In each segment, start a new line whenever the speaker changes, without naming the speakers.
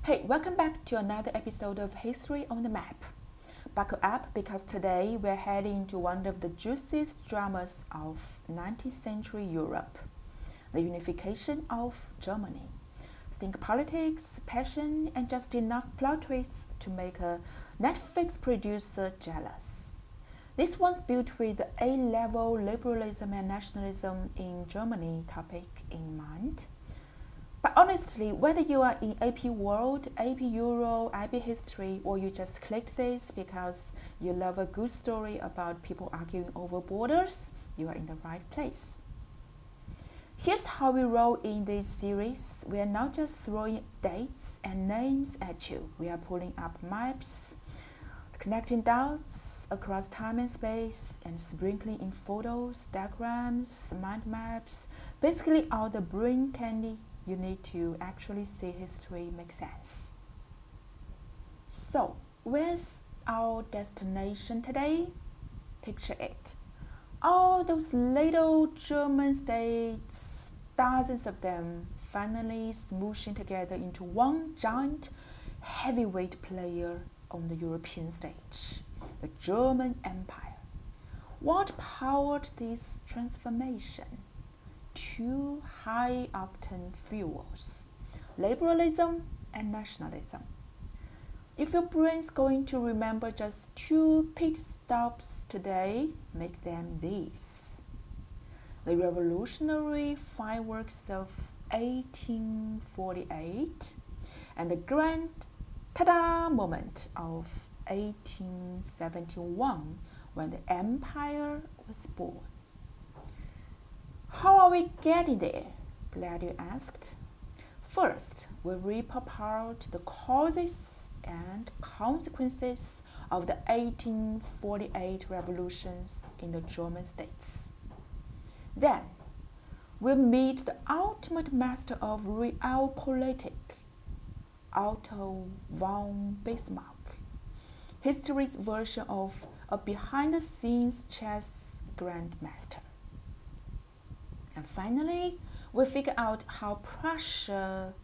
Hey, welcome back to another episode of History on the Map. Buckle up because today we're heading to one of the juiciest dramas of 19th century Europe, the unification of Germany. Think politics, passion, and just enough plot twists to make a Netflix producer jealous. This one's built with the A-level liberalism and nationalism in Germany topic in mind. But honestly, whether you are in AP World, AP Euro, IB History, or you just clicked this because you love a good story about people arguing over borders, you are in the right place. Here's how we roll in this series. We are not just throwing dates and names at you. We are pulling up maps, connecting dots across time and space, and sprinkling in photos, diagrams, mind maps, basically all the brain candy you need to actually see history make sense. So, where's our destination today? Picture it. All those little German states, dozens of them, finally smooshing together into one giant heavyweight player on the European stage, the German Empire. What powered this transformation? Two high-octane fuels, liberalism and nationalism. If your brain's going to remember just two pit stops today, make them these. The revolutionary fireworks of 1848 and the grand ta-da moment of 1871 when the empire was born. How are we getting there? Glad you asked. First, we'll rip apart the causes and consequences of the 1848 revolutions in the German states. Then, we'll meet the ultimate master of realpolitik, Otto von Bismarck, history's version of a behind-the-scenes chess grandmaster. And finally, we figure out how Prussia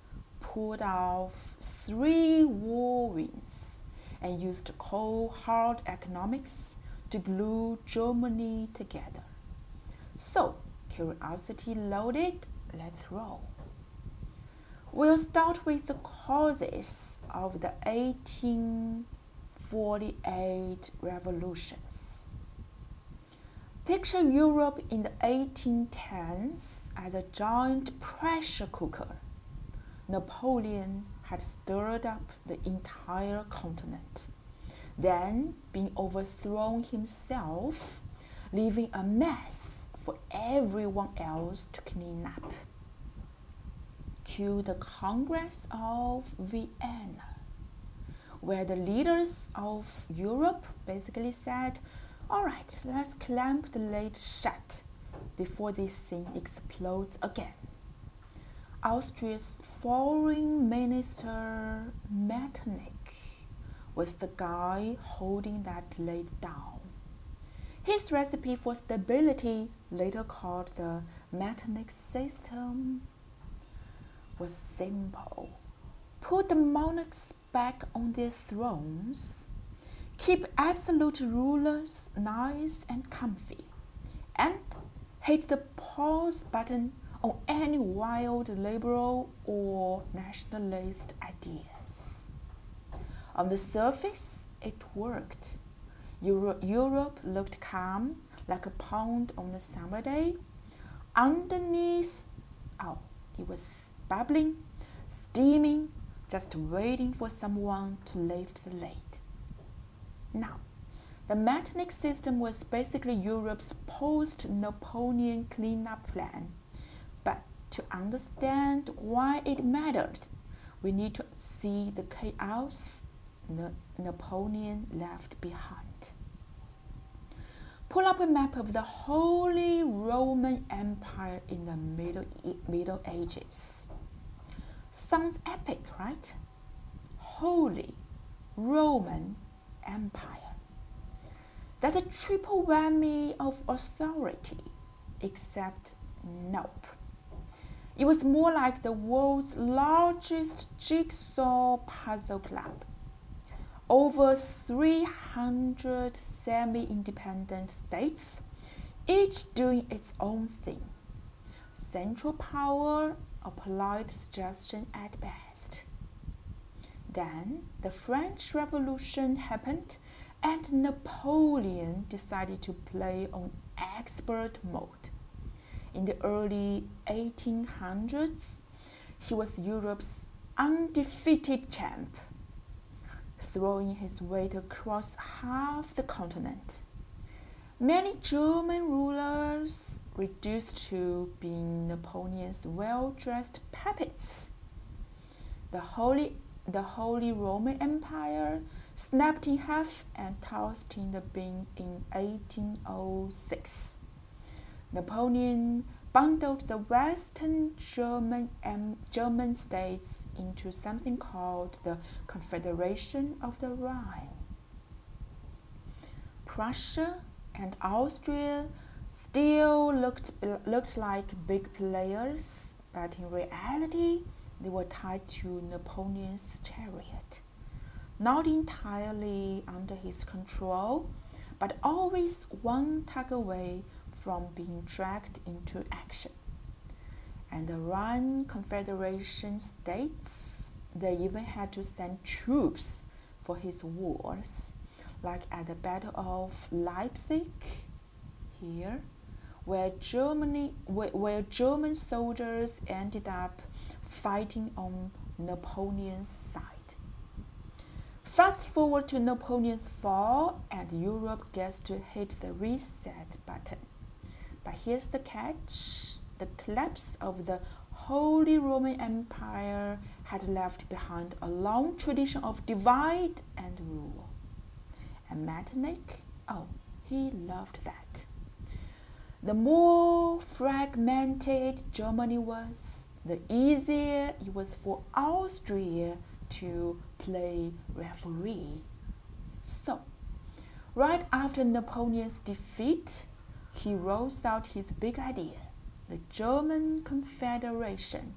pulled off 3 war wins and used cold hard economics to glue Germany together. So, curiosity loaded, let's roll. We'll start with the causes of the 1848 revolutions. Picture Europe in the 1810s as a giant pressure cooker. Napoleon had stirred up the entire continent, then been overthrown himself, leaving a mess for everyone else to clean up. Cue the Congress of Vienna, where the leaders of Europe basically said, all right, let's clamp the lid shut before this thing explodes again. Austria's foreign minister Metternich was the guy holding that lid down. His recipe for stability, later called the Metternich system, was simple. Put the monarchs back on their thrones, keep absolute rulers nice and comfy, and hit the pause button on any wild liberal or nationalist ideas. On the surface, it worked. Europe looked calm, like a pond on a summer day. Underneath, it was bubbling, steaming, just waiting for someone to lift the lid. Now, the Metternich system was basically Europe's post-Napoleon cleanup plan. But to understand why it mattered, we need to see the chaos Napoleon left behind. Pull up a map of the Holy Roman Empire in the Middle Ages. Sounds epic, right? Holy Roman Empire. That's a triple whammy of authority, except nope. It was more like the world's largest jigsaw puzzle club. Over 300 semi-independent states, each doing its own thing. Central power or polite suggestion at best. Then the French Revolution happened and Napoleon decided to play on expert mode. In the early 1800s, he was Europe's undefeated champ, throwing his weight across half the continent. Many German rulers reduced to being Napoleon's well-dressed puppets. The Holy Roman Empire snapped in half and tossed in the bin in 1806. Napoleon bundled the Western German states into something called the Confederation of the Rhine. Prussia and Austria still looked like big players, but in reality, they were tied to Napoleon's chariot. Not entirely under his control, but always one tug away from being dragged into action. And the Rhine Confederation states, they even had to send troops for his wars, like at the Battle of Leipzig, here, where German soldiers ended up fighting on Napoleon's side. Fast forward to Napoleon's fall, and Europe gets to hit the reset button. But here's the catch. The collapse of the Holy Roman Empire had left behind a long tradition of divide and rule. And Metternich, oh, he loved that. The more fragmented Germany was, the easier it was for Austria to play referee. So, right after Napoleon's defeat, he rolls out his big idea, the German Confederation.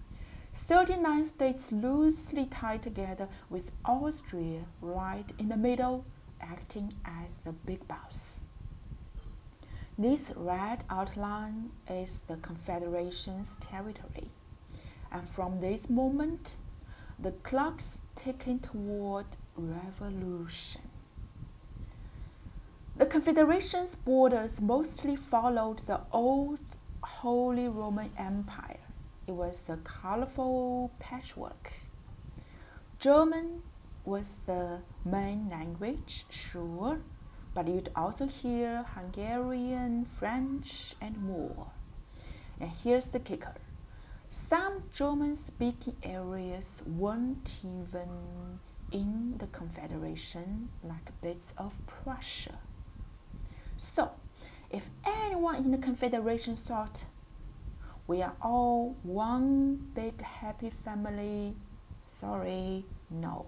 39 states loosely tied together with Austria right in the middle, acting as the big boss. This red outline is the Confederation's territory. And from this moment, the clock's ticking toward revolution. The Confederation's borders mostly followed the old Holy Roman Empire. It was a colorful patchwork. German was the main language, sure, but you'd also hear Hungarian, French, and more. And here's the kicker. Some German-speaking areas weren't even in the Confederation, like bits of Prussia. So, if anyone in the Confederation thought, we are all one big happy family, sorry, no.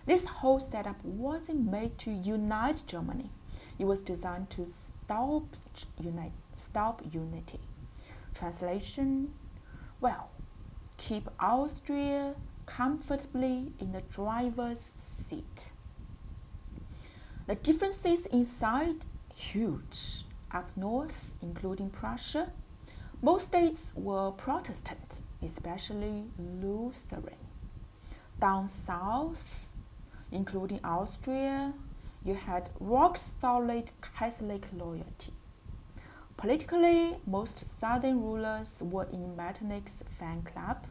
This whole setup wasn't made to unite Germany. It was designed to stop unity. Translation, well, keep Austria comfortably in the driver's seat. The differences inside, huge. Up north, including Prussia, most states were Protestant, especially Lutheran. Down south, including Austria, you had rock-solid Catholic loyalty. Politically, most southern rulers were in Metternich's fan club,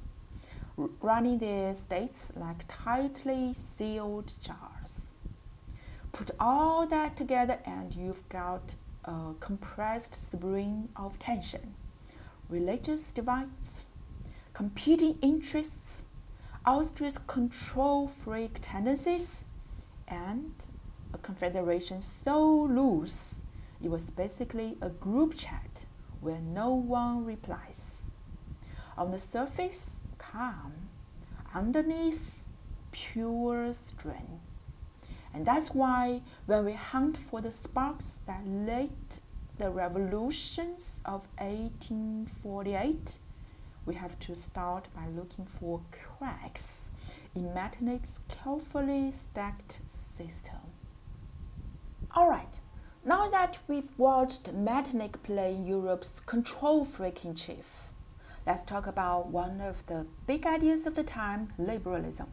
running their states like tightly sealed jars. Put all that together and you've got a compressed spring of tension. Religious divides, competing interests, Austria's control-freak tendencies, and a confederation so loose it was basically a group chat where no one replies. On the surface, calm. Underneath, pure strain. And that's why when we hunt for the sparks that lit the revolutions of 1848, we have to start by looking for cracks in Metternich's carefully stacked system. Alright, now that we've watched Metternich play Europe's control-freaking chief, let's talk about one of the big ideas of the time, liberalism.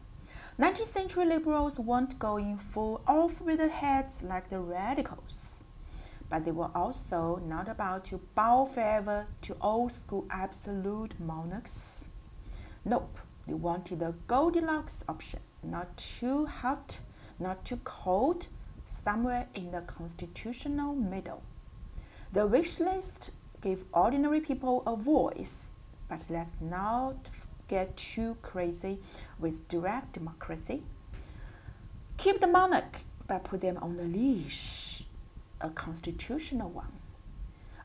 19th century liberals weren't going full off with their heads like the radicals, but they were also not about to bow forever to old-school absolute monarchs. Nope, they wanted the Goldilocks option, not too hot, not too cold, somewhere in the constitutional middle. The wish list gave ordinary people a voice, but let's not get too crazy with direct democracy. Keep the monarch, but put them on a leash, a constitutional one.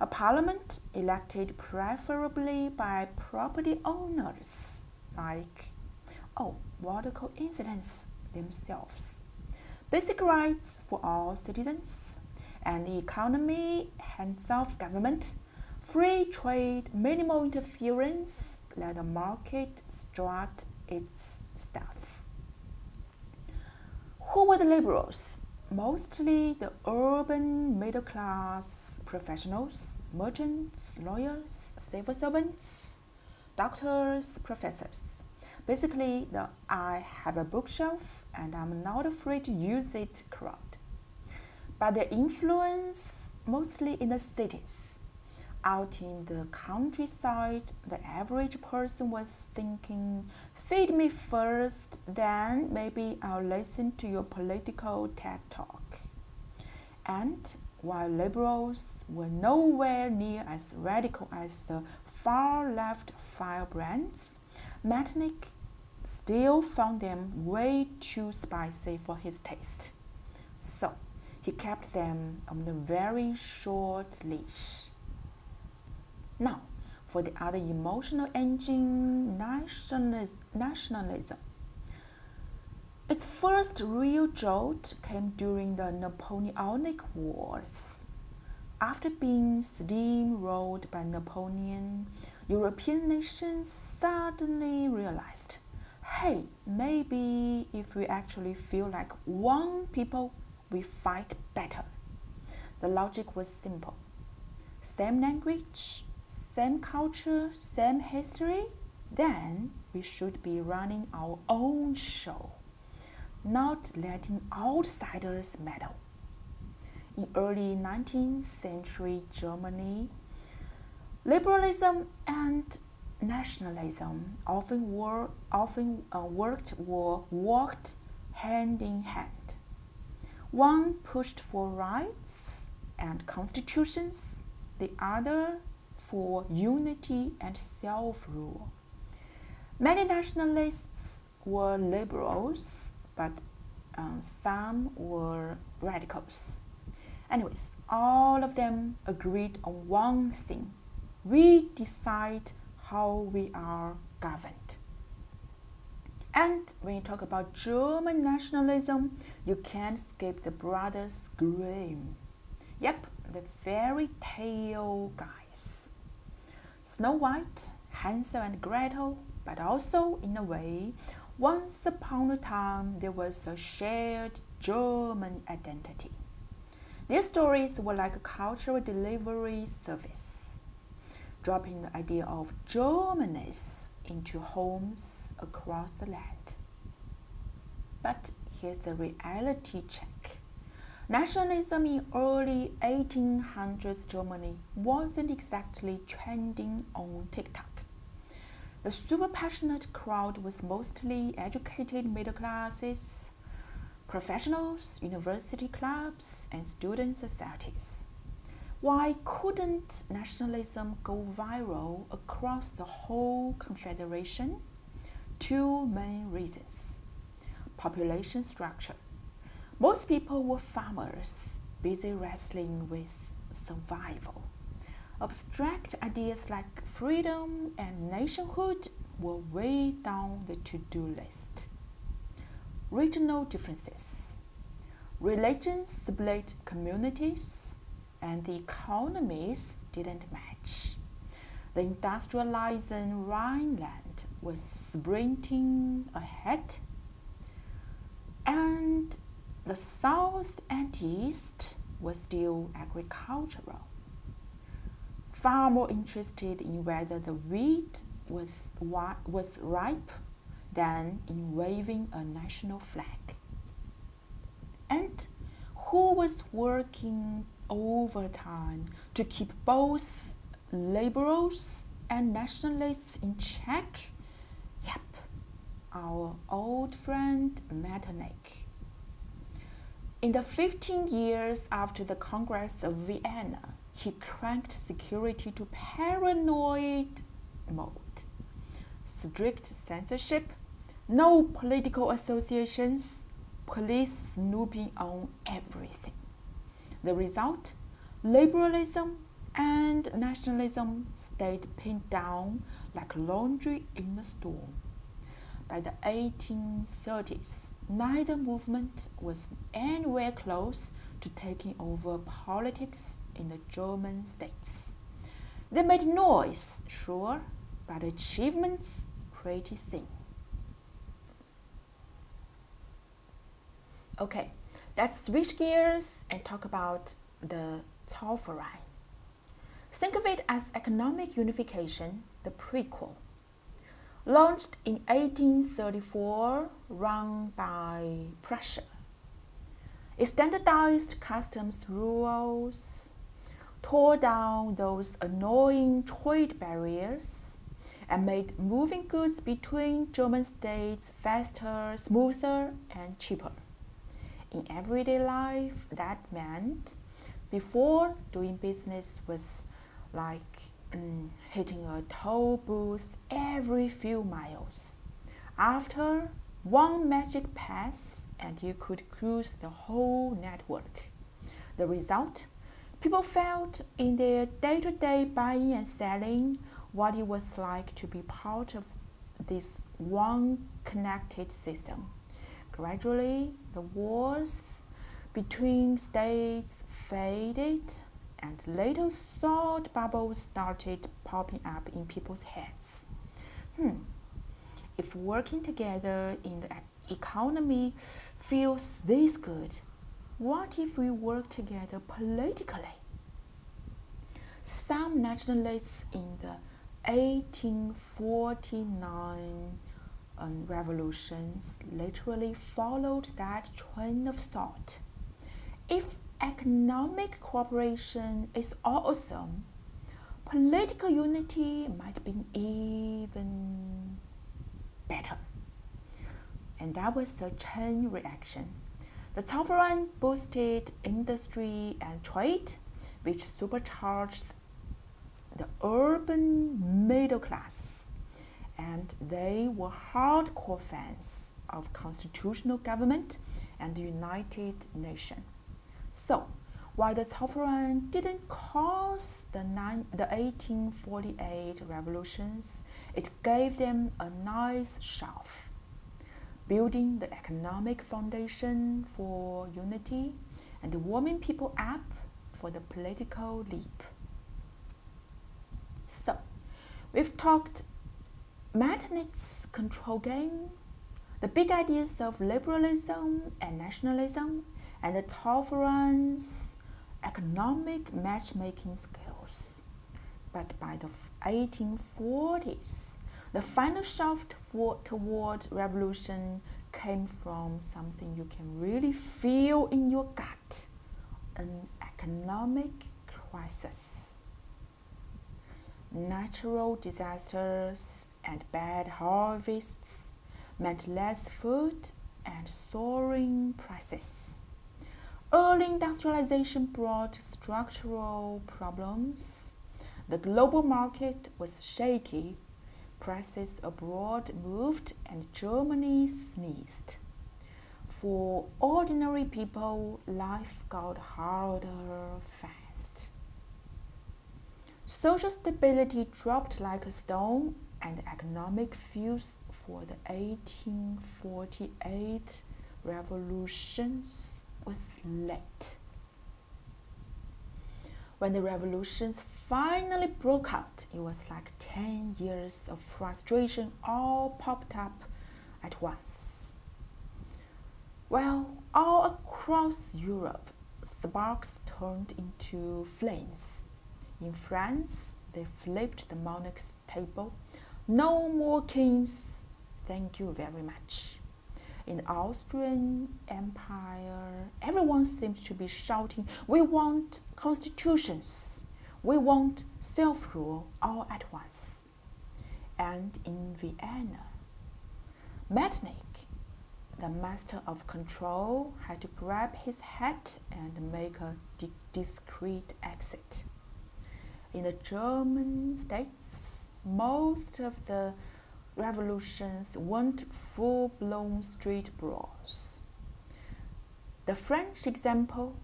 A parliament elected preferably by property owners, like, oh, what a coincidence, themselves. Basic rights for all citizens, and the economy, hands-off government, free trade, minimal interference, let the market strut its stuff. Who were the liberals? Mostly the urban middle-class professionals, merchants, lawyers, civil servants, doctors, professors. Basically, the I have a bookshelf and I'm not afraid to use it crowd. But their influence mostly in the cities. Out in the countryside, the average person was thinking, feed me first, then maybe I'll listen to your political TED talk. And while liberals were nowhere near as radical as the far-left firebrands, Metternich still found them way too spicy for his taste. So he kept them on a very short leash. Now, for the other emotional engine, nationalism. Its first real jolt came during the Napoleonic Wars. After being steamrolled by Napoleon, European nations suddenly realized, hey, maybe if we actually feel like one people, we fight better. The logic was simple. Same language, same culture, same history, then we should be running our own show, not letting outsiders meddle. In early 19th century Germany, liberalism and nationalism often walked hand in hand. One pushed for rights and constitutions, the other for unity and self-rule. Many nationalists were liberals, but some were radicals. Anyways, all of them agreed on one thing. We decide how we are governed. And when you talk about German nationalism, you can't skip the brothers Grimm. Yep, the fairy tale guys. Snow White, Hansel and Gretel, but also, in a way, once upon a time there was a shared German identity. Their stories were like a cultural delivery service, dropping the idea of Germanness into homes across the land. But here's the reality check. Nationalism in early 1800s Germany wasn't exactly trending on TikTok. The super passionate crowd was mostly educated middle classes, professionals, university clubs, and student societies. Why couldn't nationalism go viral across the whole confederation? Two main reasons. Population structure. Most people were farmers, busy wrestling with survival. Abstract ideas like freedom and nationhood were way down the to-do list. Regional differences. Religion split communities, and the economies didn't match. The industrializing Rhineland was sprinting ahead, and the south and east was still agricultural, far more interested in whether the wheat was ripe than in waving a national flag. And who was working overtime to keep both liberals and nationalists in check? Yep, our old friend Metternich. In the 15 years after the Congress of Vienna, he cranked security to paranoid mode. Strict censorship, no political associations, police snooping on everything. The result? Liberalism and nationalism stayed pinned down like laundry in a storm. By the 1830s, neither movement was anywhere close to taking over politics in the German states. They made noise, sure, but achievements pretty thin. Okay, let's switch gears and talk about the Zollverein. Think of it as economic unification, the prequel. Launched in 1834, run by Prussia. It standardized customs rules, tore down those annoying trade barriers, and made moving goods between German states faster, smoother, and cheaper. In everyday life, that meant before doing business was like hitting a toll booth every few miles. After, one magic pass and you could cruise the whole network. The result? People felt in their day-to-day buying and selling what it was like to be part of this one connected system. Gradually, the wars between states faded, and little thought bubbles started popping up in people's heads. If working together in the economy feels this good, what if we work together politically? Some nationalists in the 1849 revolutions literally followed that train of thought. If economic cooperation is awesome, political unity might be even better. And that was a chain reaction. The Zollverein boosted industry and trade, which supercharged the urban middle class, and they were hardcore fans of constitutional government and the United Nations. So, while the Zollverein didn't cause the 1848 revolutions, it gave them a nice shove, building the economic foundation for unity and warming people up for the political leap. So, we've talked Metternich's control game, the big ideas of liberalism and nationalism, and the Zollverein's economic matchmaking skills. But by the 1840s, the final shaft toward revolution came from something you can really feel in your gut, an economic crisis. Natural disasters and bad harvests meant less food and soaring prices. Early industrialization brought structural problems. The global market was shaky, prices abroad moved, and Germany sneezed. For ordinary people, life got harder fast. Social stability dropped like a stone, and the economic fuse for the 1848 revolutions was lit. When the revolutions finally broke out, it was like 10 years of frustration all popped up at once. Well, all across Europe, sparks turned into flames. In France, they flipped the monarch's table. No more kings, thank you very much. In the Austrian Empire, everyone seemed to be shouting, "We want constitutions! We want self-rule all at once." And in Vienna, Metternich, the master of control, had to grab his hat and make a discreet exit. In the German states, most of the revolutions weren't full-blown street brawls. The French example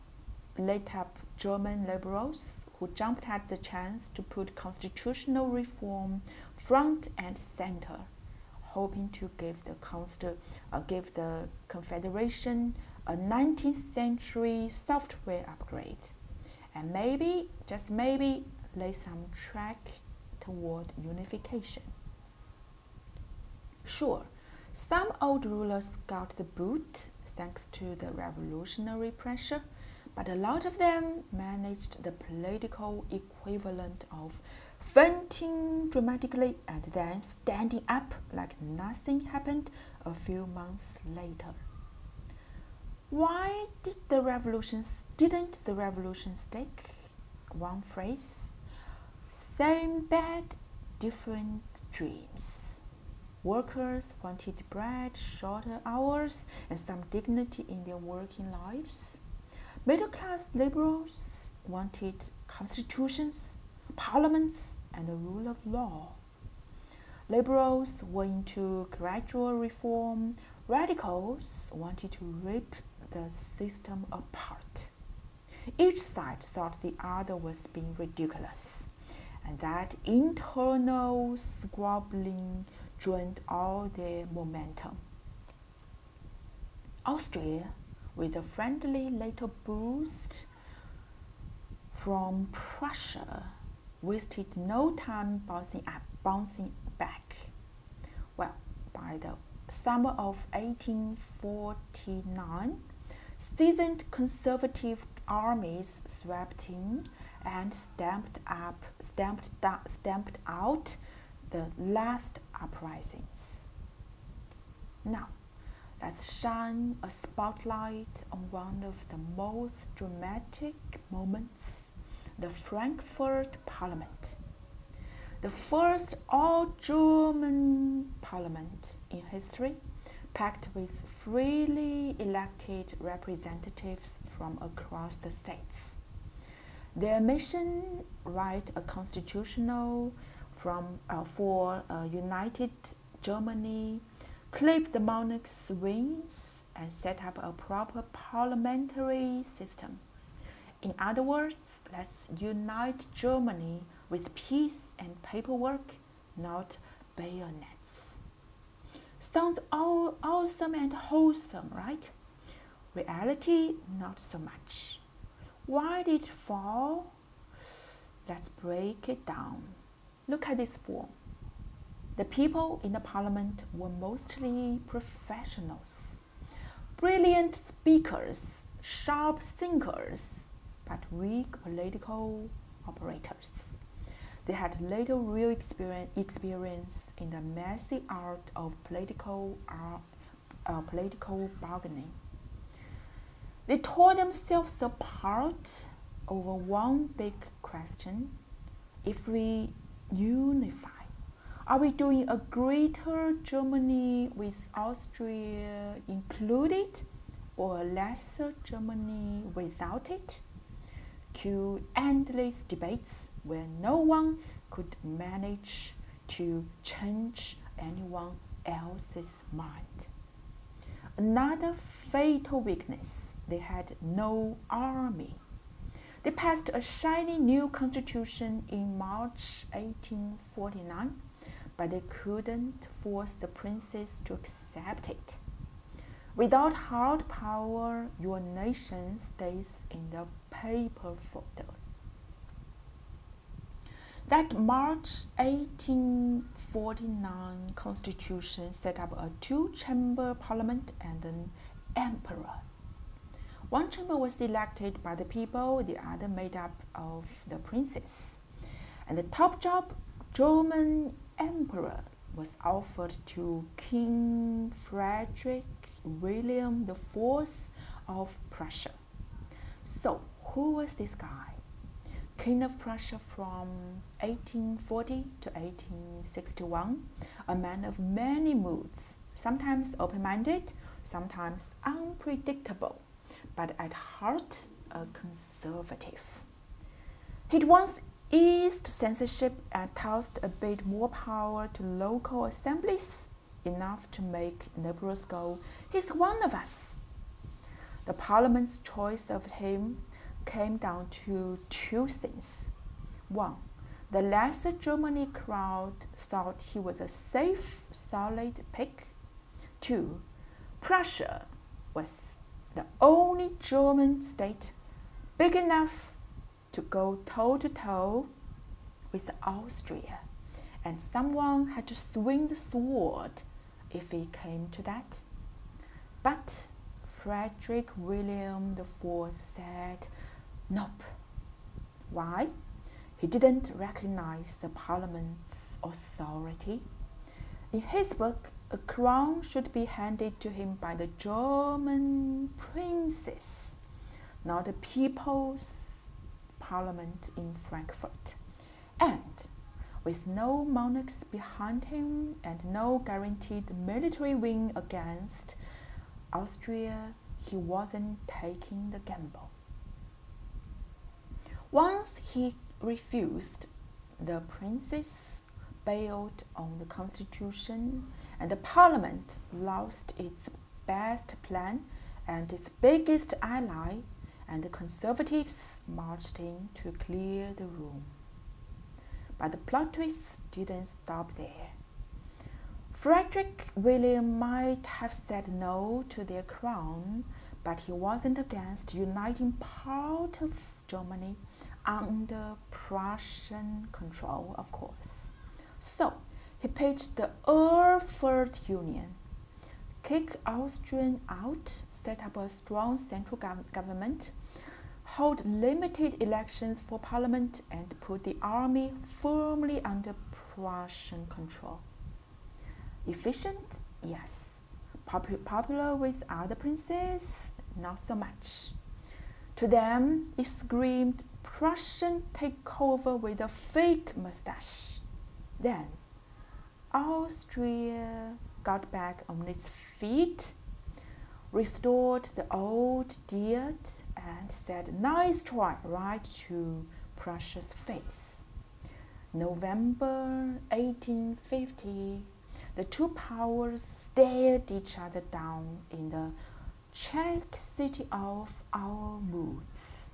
lit up German liberals who jumped at the chance to put constitutional reform front and center, hoping to give the Confederation a 19th century software upgrade, and maybe, just maybe, lay some track toward unification. Sure, some old rulers got the boot thanks to the revolutionary pressure, but a lot of them managed the political equivalent of fainting dramatically and then standing up like nothing happened a few months later. Why didn't the revolution stick? One phrase: same bed, different dreams. Workers wanted bread, shorter hours, and some dignity in their working lives. Middle-class liberals wanted constitutions, parliaments, and the rule of law. Liberals were into gradual reform. Radicals wanted to rip the system apart. Each side thought the other was being ridiculous, and that internal squabbling drained all their momentum. Austria, with a friendly little boost from Prussia, wasted no time bouncing back. Well, by the summer of 1849, seasoned conservative armies swept in and stamped out the last uprisings. Now, let's shine a spotlight on one of the most dramatic moments: the Frankfurt Parliament. The first all-German parliament in history, packed with freely elected representatives from across the states. Their mission: write a constitutional for a united Germany, clip the monarch's wings, and set up a proper parliamentary system. In other words, let's unite Germany with peace and paperwork, not bayonets. Sounds all awesome and wholesome, right? Reality, not so much. Why did it fall? Let's break it down. Look at this form. The people in the parliament were mostly professionals, brilliant speakers, sharp thinkers, but weak political operators. They had little real experience in the messy art of political bargaining. They tore themselves apart over one big question: if we unify, are we doing a greater Germany with Austria included, or a lesser Germany without it? Cue endless debates where no one could manage to change anyone else's mind. Another fatal weakness: they had no army. They passed a shiny new constitution in March 1849, but they couldn't force the princes to accept it. Without hard power, your nation stays in the paper folder. That March 1849 constitution set up a two-chamber parliament and an emperor. One chamber was elected by the people, the other made up of the princes. And the top job, German emperor, was offered to King Frederick William IV of Prussia. So, who was this guy? King of Prussia from 1840 to 1861, a man of many moods, sometimes open-minded, sometimes unpredictable, but at heart a conservative. He'd once eased censorship and tossed a bit more power to local assemblies, enough to make liberals go, "He's one of us." The parliament's choice of him came down to two things. One, the lesser Germany crowd thought he was a safe, solid pick. Two, Prussia was the only German state big enough to go toe-to-toe with Austria, and someone had to swing the sword if it came to that. But Frederick William IV said nope. Why? He didn't recognize the parliament's authority. In his book, a crown should be handed to him by the German princes, not the people's parliament in Frankfurt. And with no monarchs behind him and no guaranteed military win against Austria, he wasn't taking the gamble. Once he refused, the princes bailed on the constitution, and the parliament lost its best plan and its biggest ally, and the conservatives marched in to clear the room. But the plot twist didn't stop there. Frederick William might have said no to their crown, but he wasn't against uniting part of Germany under Prussian control, of course. So he pitched the Erfurt Union, kick Austrian out, set up a strong central government, hold limited elections for parliament, and put the army firmly under Prussian control. Efficient? Yes. Popular with other princes? Not so much. To them, it screamed Prussian takeover with a fake mustache. Then, Austria got back on its feet, restored the old diet, and said, "Nice try," right to Prussia's face. November 1850, the two powers stared each other down in the Czech city of our moods.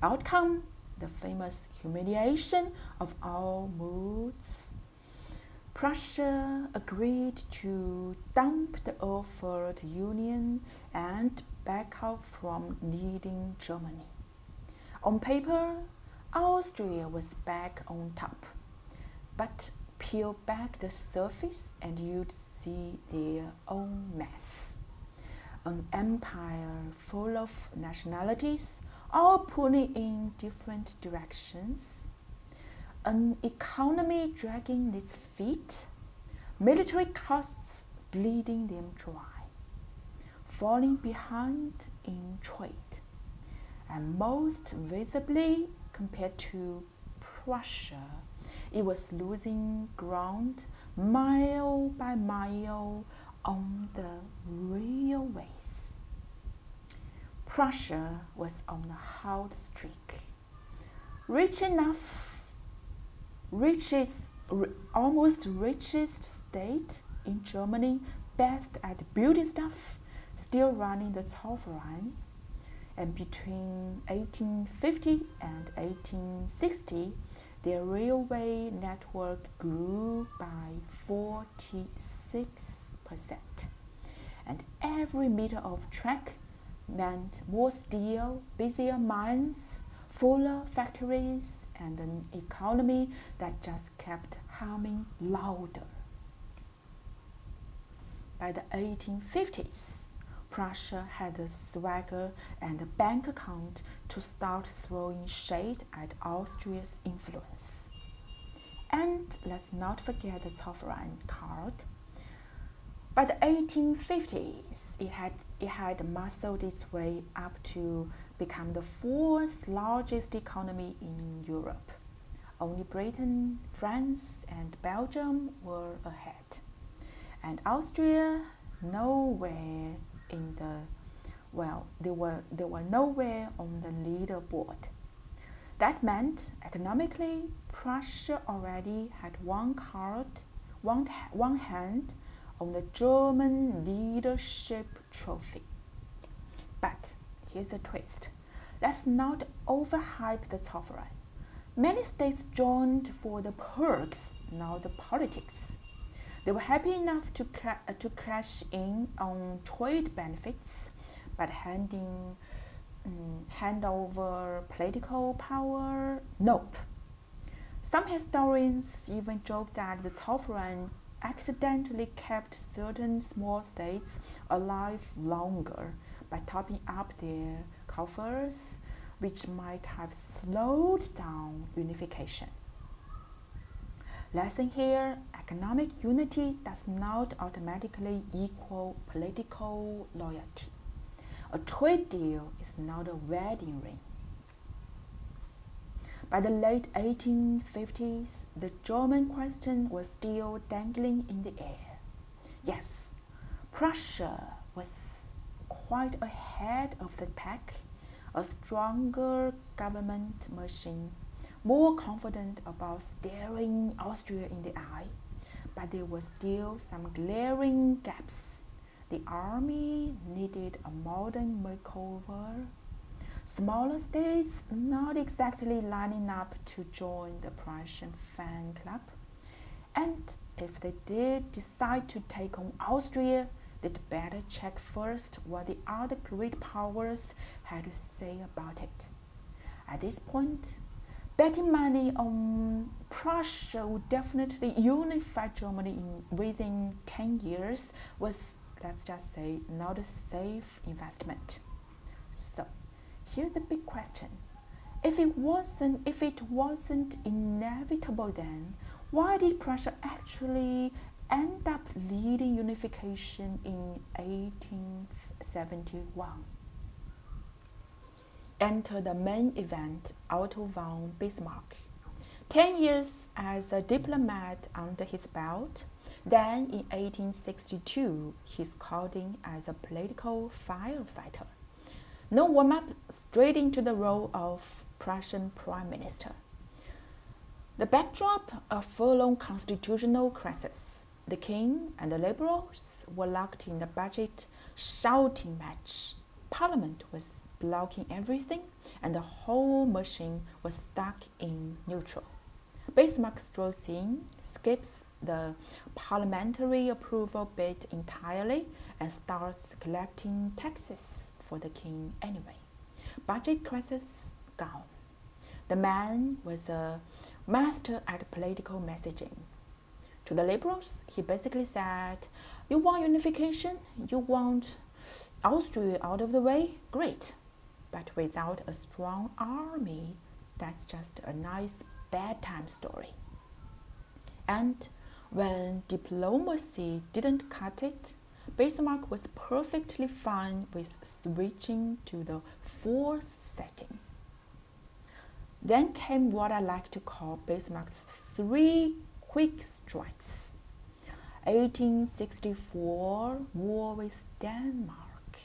Outcome, the famous humiliation of our moods. Prussia agreed to dump the Erfurt Union and back out from leading Germany. On paper, Austria was back on top, but peel back the surface and you'd see their own mess. An empire full of nationalities, all pulling in different directions. An economy dragging its feet, military costs bleeding them dry, falling behind in trade, and most visibly compared to Prussia, it was losing ground mile by mile on the railways. Prussia was on a hot streak, rich enough, almost richest state in Germany, best at building stuff, still running the Zollverein. And between 1850 and 1860, their railway network grew by 46%. And every meter of track meant more steel, busier mines, fuller factories, and an economy that just kept humming louder. By the 1850s, Prussia had the swagger and the bank account to start throwing shade at Austria's influence. And let's not forget the Zollverein card. By the 1850s, it had muscled its way up to become the fourth largest economy in Europe. Only Britain, France, and Belgium were ahead, and Austria nowhere they were nowhere on the leaderboard. That meant economically, Prussia already had one hand on the German leadership trophy. But here's the twist. Let's not overhype the Zollverein. Many states joined for the perks, not the politics. They were happy enough to cash in on trade benefits, but hand over political power, nope. Some historians even joke that the Zollverein accidentally kept certain small states alive longer by topping up their coffers, which might have slowed down unification. Lesson here, economic unity does not automatically equal political loyalty. A trade deal is not a wedding ring. By the late 1850s, the German question was still dangling in the air. Yes, Prussia was quite ahead of the pack, a stronger government machine, more confident about staring Austria in the eye, but there were still some glaring gaps. The army needed a modern makeover. Smaller states not exactly lining up to join the Prussian fan club. And if they did decide to take on Austria, they'd better check first what the other great powers had to say about it. At this point, betting money on Prussia would definitely unify Germany within 10 years was, let's just say, not a safe investment. So, here's the big question. If it wasn't inevitable then, why did Prussia actually end up leading unification in 1871? Enter the main event, Otto von Bismarck. 10 years as a diplomat under his belt, then in 1862 he's called in as a political firefighter. No warm-up, straight into the role of Prussian Prime Minister. The backdrop, a full-on constitutional crisis. The king and the liberals were locked in the budget shouting match. Parliament was blocking everything, and the whole machine was stuck in neutral. Bismarck strolls in, skips the parliamentary approval bit entirely, and starts collecting taxes for the king anyway. Budget crisis gone. The man was a master at political messaging. To the liberals, he basically said, you want unification? You want Austria out of the way? Great. But without a strong army, that's just a nice bedtime story. And when diplomacy didn't cut it, Bismarck was perfectly fine with switching to the force setting. Then came what I like to call Bismarck's 3 quick strikes. 1864, war with Denmark.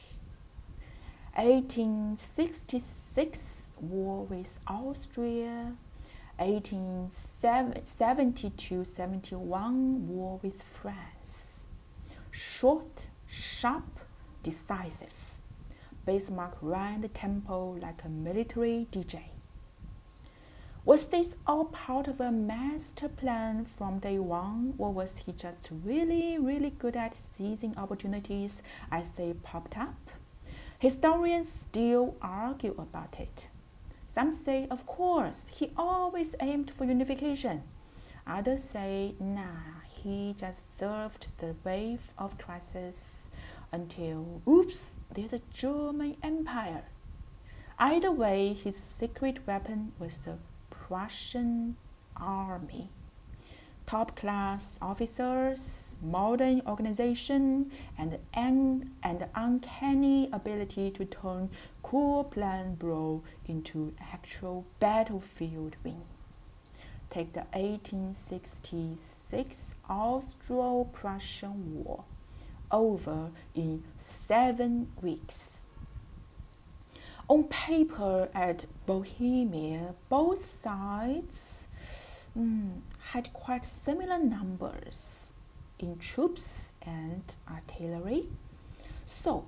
1866, war with Austria. 1872-71, war with France. Short, sharp, decisive. Bismarck ran the tempo like a military DJ. Was this all part of a master plan from day one, or was he just really, really good at seizing opportunities as they popped up? Historians still argue about it. Some say, of course, he always aimed for unification. Others say, nah, he just surfed the wave of crisis until, oops, there's a German Empire. Either way, his secret weapon was the Prussian army. Top-class officers, modern organization, and the uncanny ability to turn cool plan brawl into actual battlefield win. Take the 1866 Austro-Prussian War, over in 7 weeks. On paper at Bohemia, both sides had quite similar numbers in troops and artillery. So,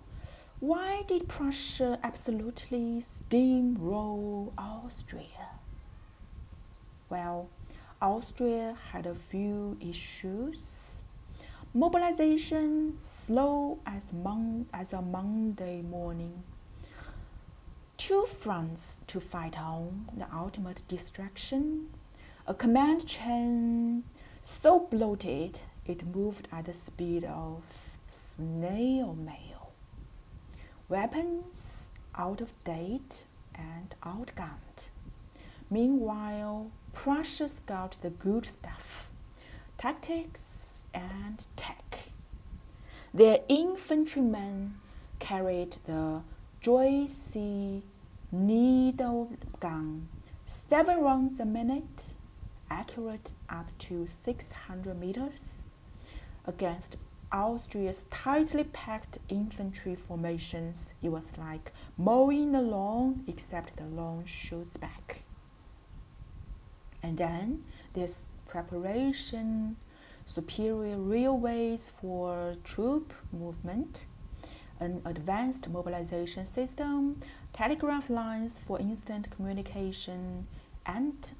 why did Prussia absolutely steamroll Austria? Well, Austria had a few issues. Mobilization slow as a Monday morning. 2 fronts to fight on, the ultimate distraction. A command chain so bloated it moved at the speed of snail mail. Weapons out of date and outgunned. Meanwhile, Prussia got the good stuff, tactics and tech. Their infantrymen carried the Joyce needle gun, 7 rounds a minute, accurate up to 600 meters. Against Austria's tightly packed infantry formations, it was like mowing the lawn, except the lawn shoots back. And then there's preparation, superior railways for troop movement, an advanced mobilization system, telegraph lines for instant communication, and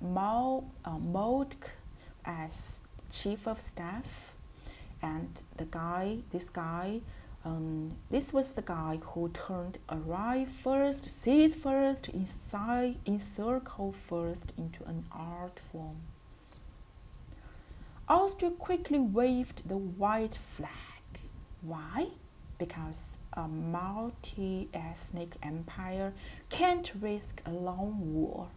Moltke as chief of staff. And this was the guy who turned arrive first, seize first, encircle first into an art form. Austria quickly waved the white flag. Why? Because a multi-ethnic empire can't risk a long war.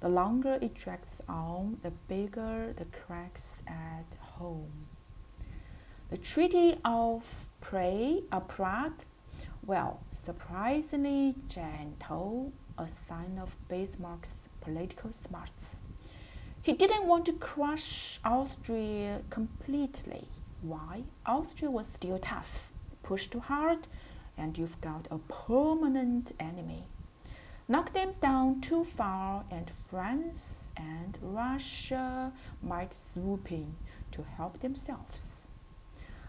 The longer it drags on, the bigger the cracks at home. The Treaty of Prague, well, surprisingly gentle, a sign of Bismarck's political smarts. He didn't want to crush Austria completely. Why? Austria was still tough. Push too hard, and you've got a permanent enemy. Knock them down too far, and France and Russia might swoop in to help themselves.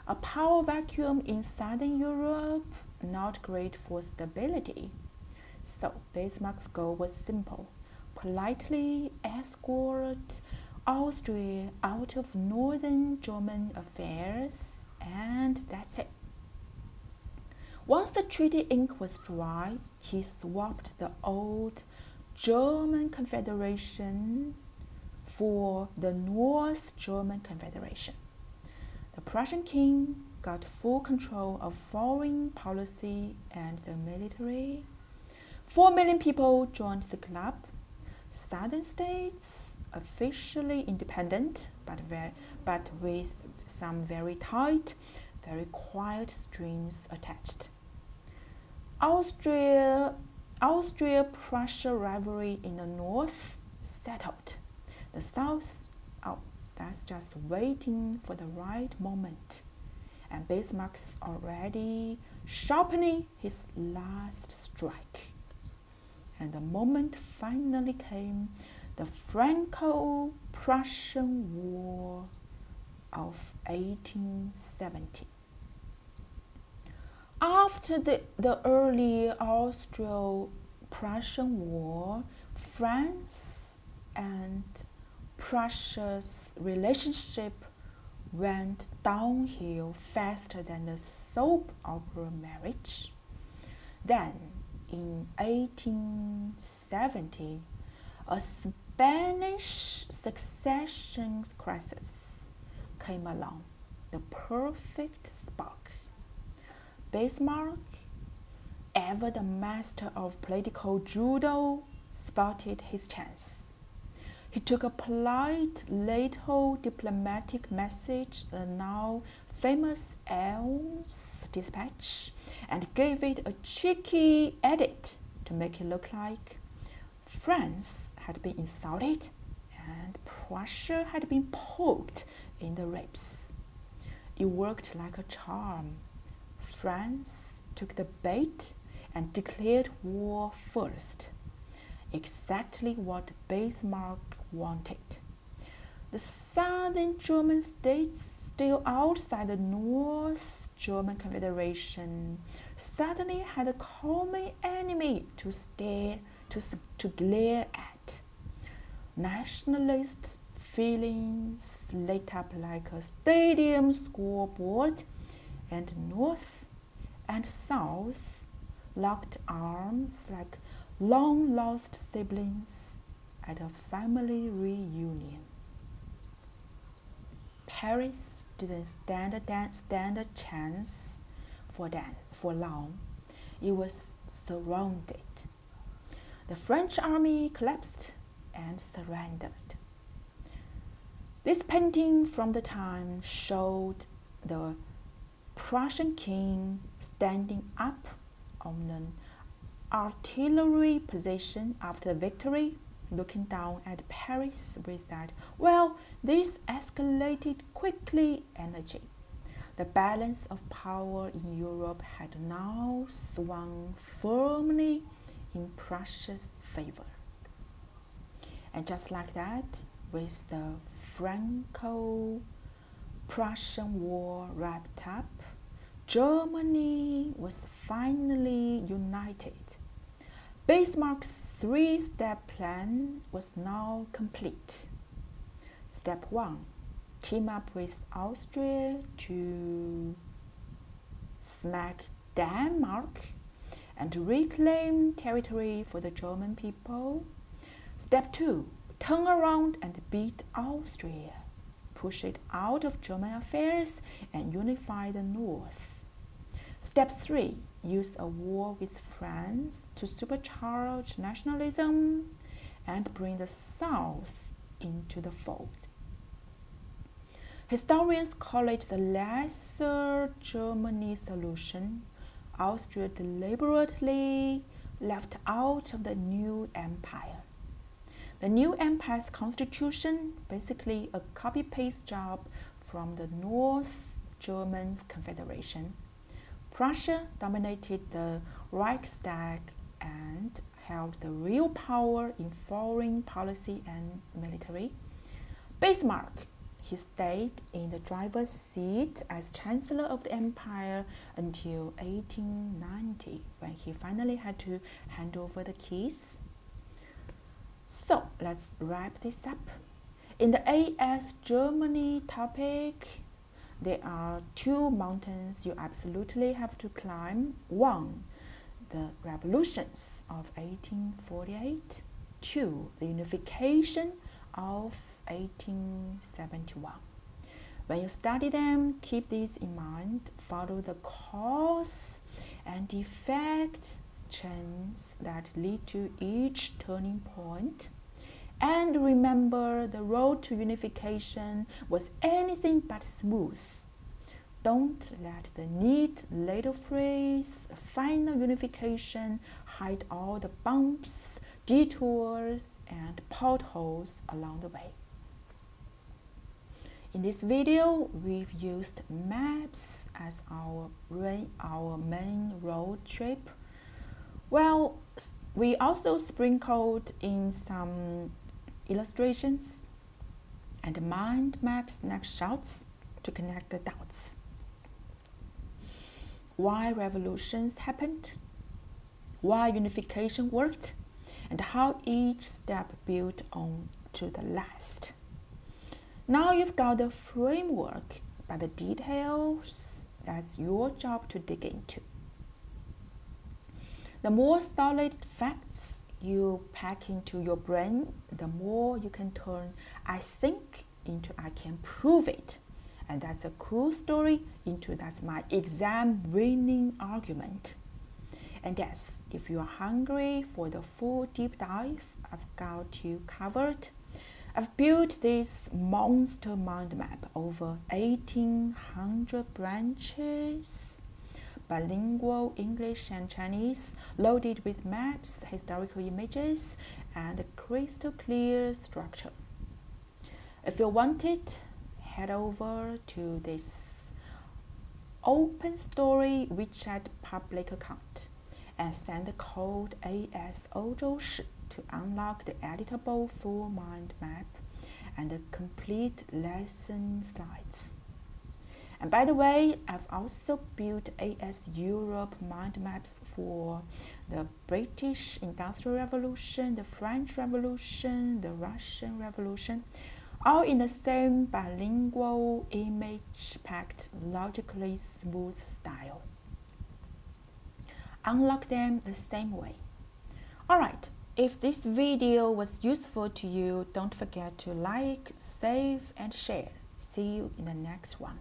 A power vacuum in Southern Europe, not great for stability. So Bismarck's goal was simple: politely escort Austria out of northern German affairs, and that's it. Once the treaty ink was dry, he swapped the old German Confederation for the North German Confederation. The Prussian king got full control of foreign policy and the military. 4 million people joined the club. Southern states officially independent, but with some very tight, very quiet strings attached. Austria-Prussia rivalry in the north settled. The south, that's just waiting for the right moment. And Bismarck's already sharpening his last strike. And the moment finally came, the Franco-Prussian War of 1870. After the early Austro-Prussian War, France and Prussia's relationship went downhill faster than the soap opera marriage. Then, in 1870, a Spanish succession crisis came along, the perfect spark. Bismarck, ever the master of political judo, spotted his chance. He took a polite, little diplomatic message, the now famous Elms Dispatch, and gave it a cheeky edit to make it look like France had been insulted and Prussia had been poked in the ribs. It worked like a charm. France took the bait and declared war first, exactly what Bismarck wanted. The southern German states, still outside the North German Confederation, suddenly had a common enemy to glare at. Nationalist feelings lit up like a stadium scoreboard, and North and South locked arms like long-lost siblings at a family reunion. Paris didn't stand a chance for long. It was surrounded. The French army collapsed and surrendered. This painting from the time showed the Prussian king standing up on an artillery position after the victory, looking down at Paris with that, well, this escalated quickly energy. The balance of power in Europe had now swung firmly in Prussia's favor. And just like that, with the Franco-Prussian War wrapped up, Germany was finally united. Bismarck's three-step plan was now complete. Step 1, team up with Austria to smack Denmark and reclaim territory for the German people. Step 2, turn around and beat Austria, push it out of German affairs and unify the North. Step 3, use a war with France to supercharge nationalism and bring the South into the fold. Historians call it the Lesser Germany solution. Austria deliberately left out of the new empire. The new empire's constitution, basically a copy-paste job from the North German Confederation. Prussia dominated the Reichstag and held the real power in foreign policy and military. Bismarck, he stayed in the driver's seat as Chancellor of the Empire until 1890, when he finally had to hand over the keys. So let's wrap this up. In the AS Germany topic, there are two mountains you absolutely have to climb. 1, the revolutions of 1848. 2, the unification of 1871. When you study them, keep these in mind. Follow the cause and effect chains that lead to each turning point. And remember, the road to unification was anything but smooth. Don't let the neat little phrase, final unification, hide all the bumps, detours, and potholes along the way. In this video, we've used maps as our main road trip. Well, we also sprinkled in some illustrations and mind map snapshots to connect the dots. Why revolutions happened, why unification worked, and how each step built on to the last. Now you've got the framework, but the details, that's your job to dig into. The more solid facts you pack into your brain, the more you can turn I think into I can prove it. And that's a cool story into that's my exam winning argument. And yes, if you're hungry for the full deep dive, I've got you covered. I've built this monster mind map over 1,800 branches, bilingual English and Chinese, loaded with maps, historical images, and a crystal clear structure. If you want it, head over to this openstory WeChat public account and send the code ASO 周史 to unlock the editable full mind map and the complete lesson slides. And by the way, I've also built AS Europe mind maps for the British Industrial Revolution, the French Revolution, the Russian Revolution, all in the same bilingual, image-packed, logically smooth style. Unlock them the same way. Alright, if this video was useful to you, don't forget to like, save, and share. See you in the next one.